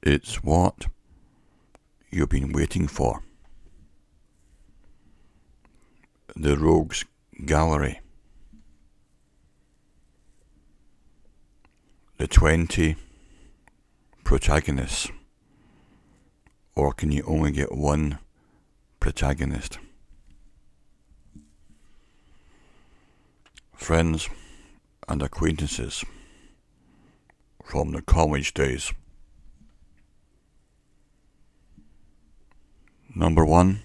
It's what you've been waiting for. The Rogues Gallery. The 20 protagonists. Or can you only get one protagonist? Friends and acquaintances from the college days. Number 1.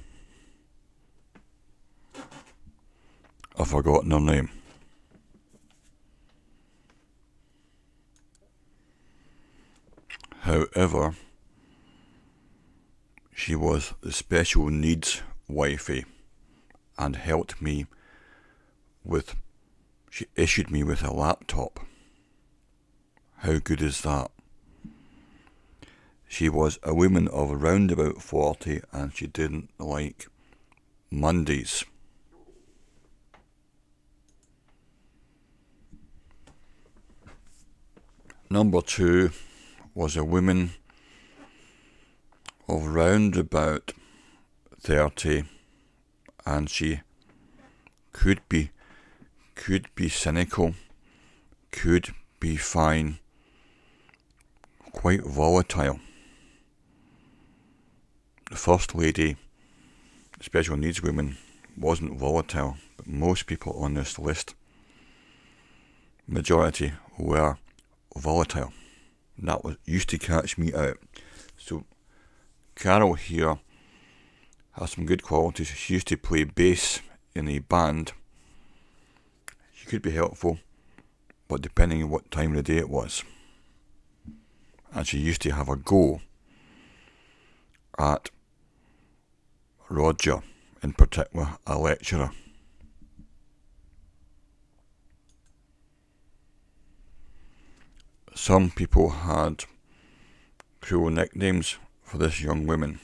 I've forgotten her name. However, she was the special needs wifey and helped me with, she issued me with a laptop. How good is that? She was a woman of around about 40 and she didn't like Mondays. Number 2 was a woman of round about 30 and she could be cynical, could be fine, quite volatile. The First Lady, special needs women, wasn't volatile, but most people on this list, majority, were volatile. And that used to catch me out. So Carol here has some good qualities. She used to play bass in a band. She could be helpful, but depending on what time of the day it was. And she used to have a go at Roger, in particular, a lecturer. Some people had cruel nicknames for this young woman.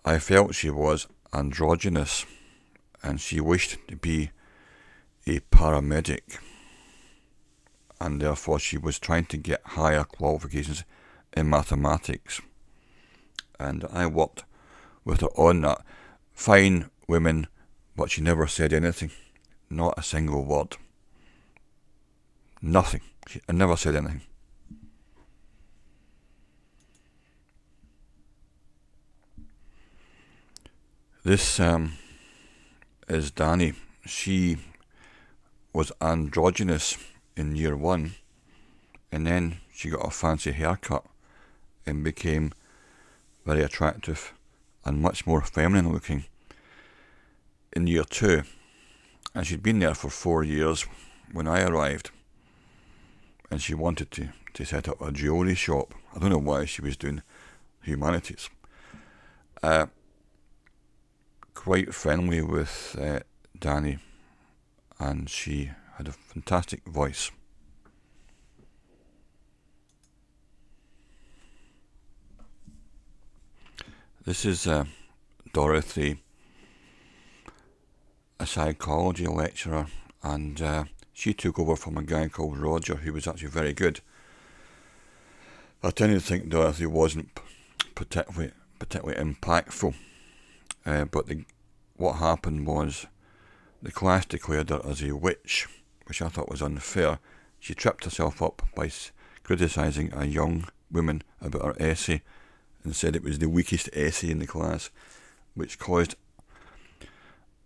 I felt she was androgynous and she wished to be a paramedic, and therefore she was trying to get higher qualifications in mathematics. And I worked with her on that. Fine women, but she never said anything. Not a single word. Nothing. I never said anything. This is Danny. She was androgynous in year 1, and then she got a fancy haircut and became very attractive and much more feminine looking in year 2. And she'd been there for 4 years when I arrived, and she wanted to set up a jewellery shop. I don't know why she was doing humanities. Quite friendly with Danny, and she had a fantastic voice. This is Dorothy, a psychology lecturer, and she took over from a guy called Roger, who was actually very good. I tend to think Dorothy wasn't particularly impactful, but what happened was the class declared her as a witch, which I thought was unfair. She tripped herself up by criticising a young woman about her essay and said it was the weakest essay in the class, which caused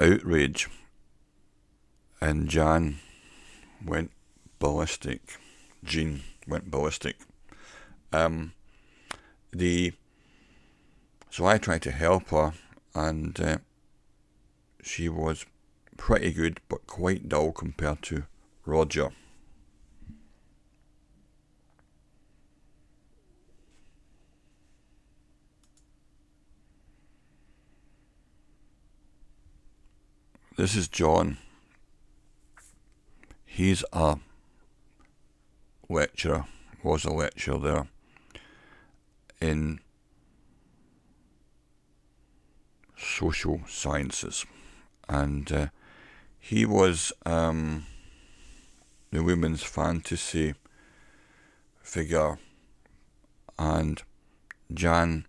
outrage, and Jan went ballistic. Jean went ballistic. So I tried to help her, and she was pretty good, but quite dull compared to Roger. This is John. He's a lecturer, was a lecturer there in social sciences, and he was the women's fantasy figure And Jan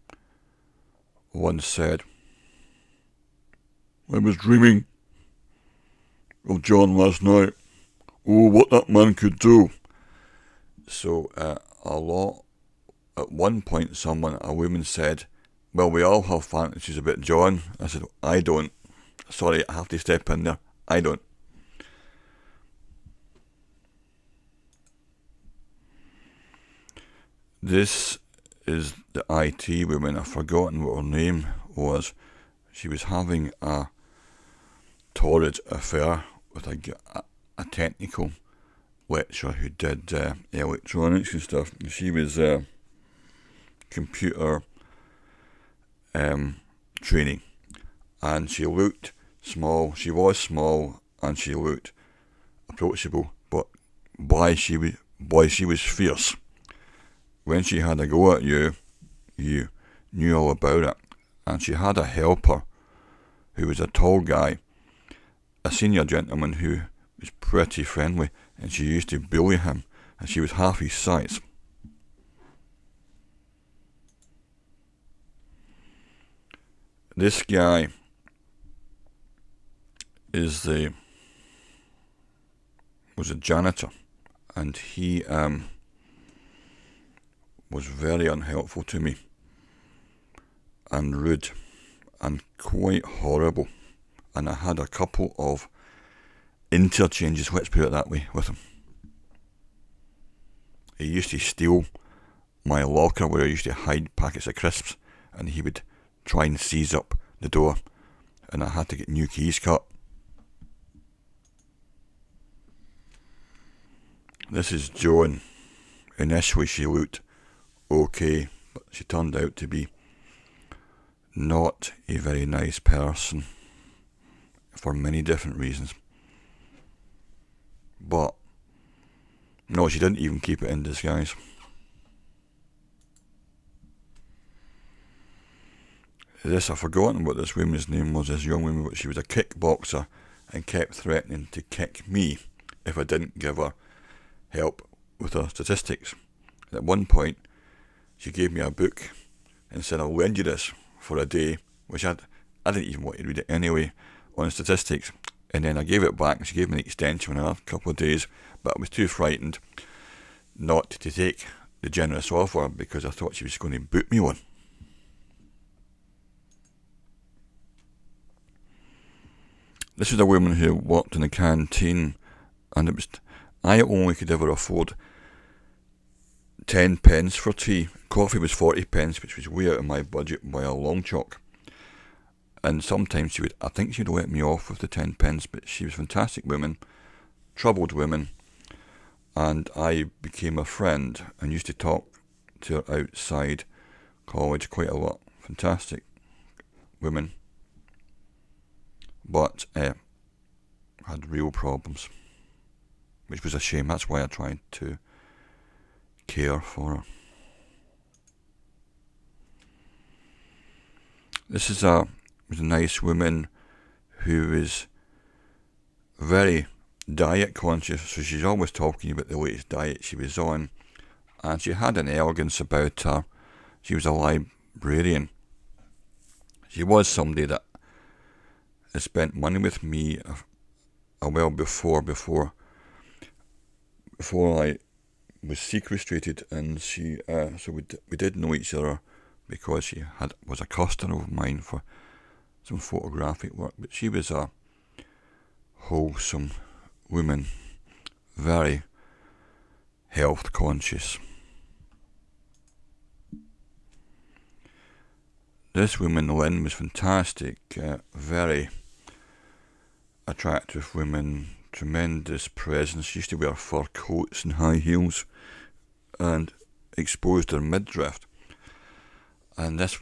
once said, "I was dreaming of John last night. Oh, what that man could do." So at one point a woman said, "Well, we all have fantasies about John." I said, "I don't. Sorry, I have to step in there. I don't." This is the IT woman. I've forgotten what her name was. She was having a torrid affair with a technical lecturer who did electronics and stuff. She was computer training, and she looked small. She was small, and she looked approachable, but boy, she was fierce. When she had a go at you, you knew all about it. And she had a helper who was a tall guy, a senior gentleman who was pretty friendly, and she used to bully him, and she was half his size. This guy was a janitor, and he was very unhelpful to me, and rude, and quite horrible. And I had a couple of interchanges, let's put it that way, with him. He used to steal my locker where I used to hide packets of crisps, and he would try and seize up the door, and I had to get new keys cut. This is Joan. Initially she looked okay, but she turned out to be not a very nice person for many different reasons. But no, she didn't even keep it in disguise. I've forgotten what this woman's name was, this young woman, but she was a kickboxer and kept threatening to kick me if I didn't give her help with her statistics. And at one point, she gave me a book and said, "I'll lend you this for a day," which I didn't even want to read it anyway, on statistics. And then I gave it back, and she gave me an extension in a couple of days, but I was too frightened not to take the generous offer because I thought she was going to boot me one. This was a woman who worked in the canteen, and I only could ever afford 10 pence for tea. Coffee was 40 pence, which was way out of my budget by a long chalk. And sometimes I think she'd let me off with the 10 pence, but she was a fantastic woman, troubled woman, and I became a friend and used to talk to her outside college quite a lot. Fantastic woman, but had real problems, which was a shame. That's why I tried to care for her. This was a nice woman who is very diet conscious, so she's always talking about the latest diet she was on, and she had an elegance about her. She was a librarian. She was somebody that had spent money with me a while before I was sequestrated, and she so we did know each other because she was a customer of mine for some photographic work. But she was a wholesome woman, very health conscious. This woman, Lynn, was fantastic, very attractive woman, tremendous presence. She used to wear fur coats and high heels and exposed her midriff. And this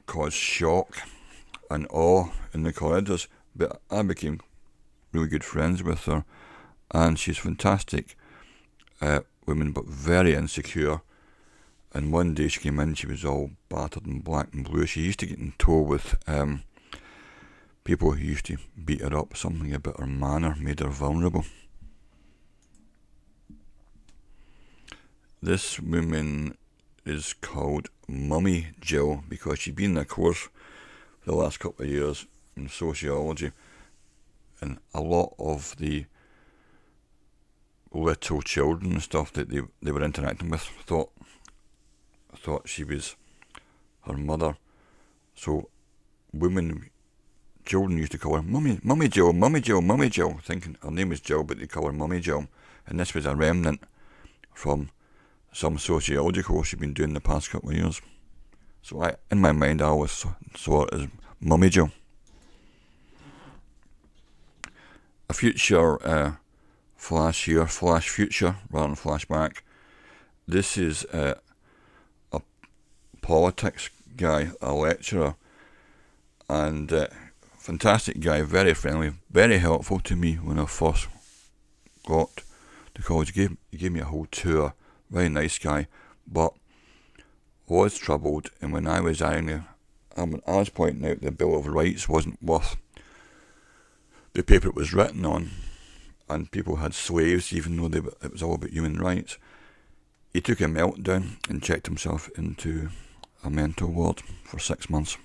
caused shock and awe in the corridors, but I became really good friends with her, and she's a fantastic woman, but very insecure. And one day she came in, she was all battered and black and blue. She used to get in tow with people who used to beat her up. Something about her manner made her vulnerable. This woman, is called Mummy Jill, because she'd been in a course for the last couple of years in sociology, and a lot of the little children and stuff that they were interacting with thought she was her mother. So children used to call her Mummy Jill, Mummy Jill, Mummy Jill, thinking her name was Jill, but they call her Mummy Jill. And this was a remnant from some sociology course she'd been doing the past couple of years. So in my mind, I always saw it as Mummy Jill. A future flash here, flash future rather than flashback. This is a politics guy, a lecturer, and fantastic guy, very friendly, very helpful to me when I first got to college. He gave me a whole tour, very nice guy, but was troubled, and when I was angry, I was pointing out the Bill of Rights wasn't worth the paper it was written on, and people had slaves even though it was all about human rights. He took a meltdown and checked himself into a mental ward for 6 months.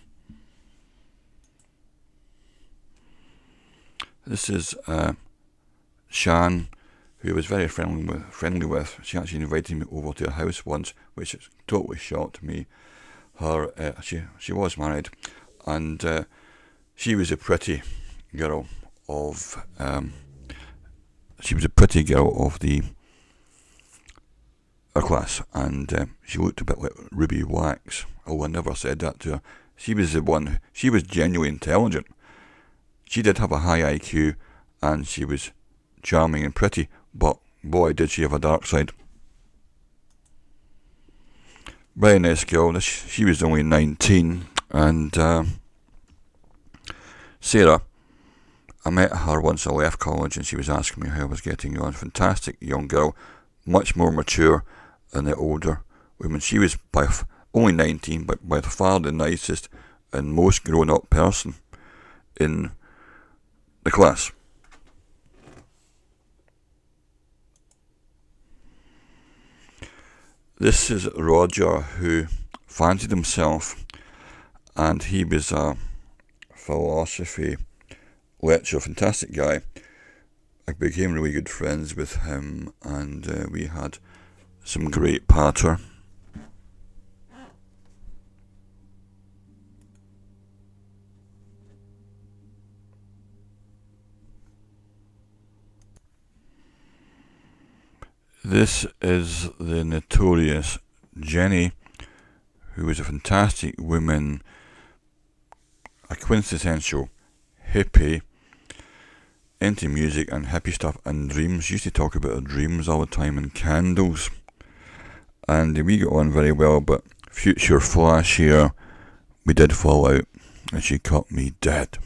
This is Shan, who was very friendly with. She actually invited me over to her house once, which totally shocked me. She was married, and she was a pretty girl of her class, and she looked a bit like Ruby Wax. Oh, I never said that to her. She was genuinely intelligent. She did have a high IQ, and she was charming and pretty, but boy, did she have a dark side. Very nice girl. She was only 19, and Sarah, I met her once I left college, and she was asking me how I was getting on. Fantastic young girl, much more mature than the older women. She was only 19, but by far the nicest and most grown-up person in the class. This is Roger, who fancied himself, and he was a philosophy lecturer, fantastic guy. I became really good friends with him, and we had some great patter. This is the notorious Jenny, who was a fantastic woman, a quintessential hippie, into music and hippie stuff and dreams. She used to talk about her dreams all the time and candles. And we got on very well, but future flash here, we did fall out and she cut me dead.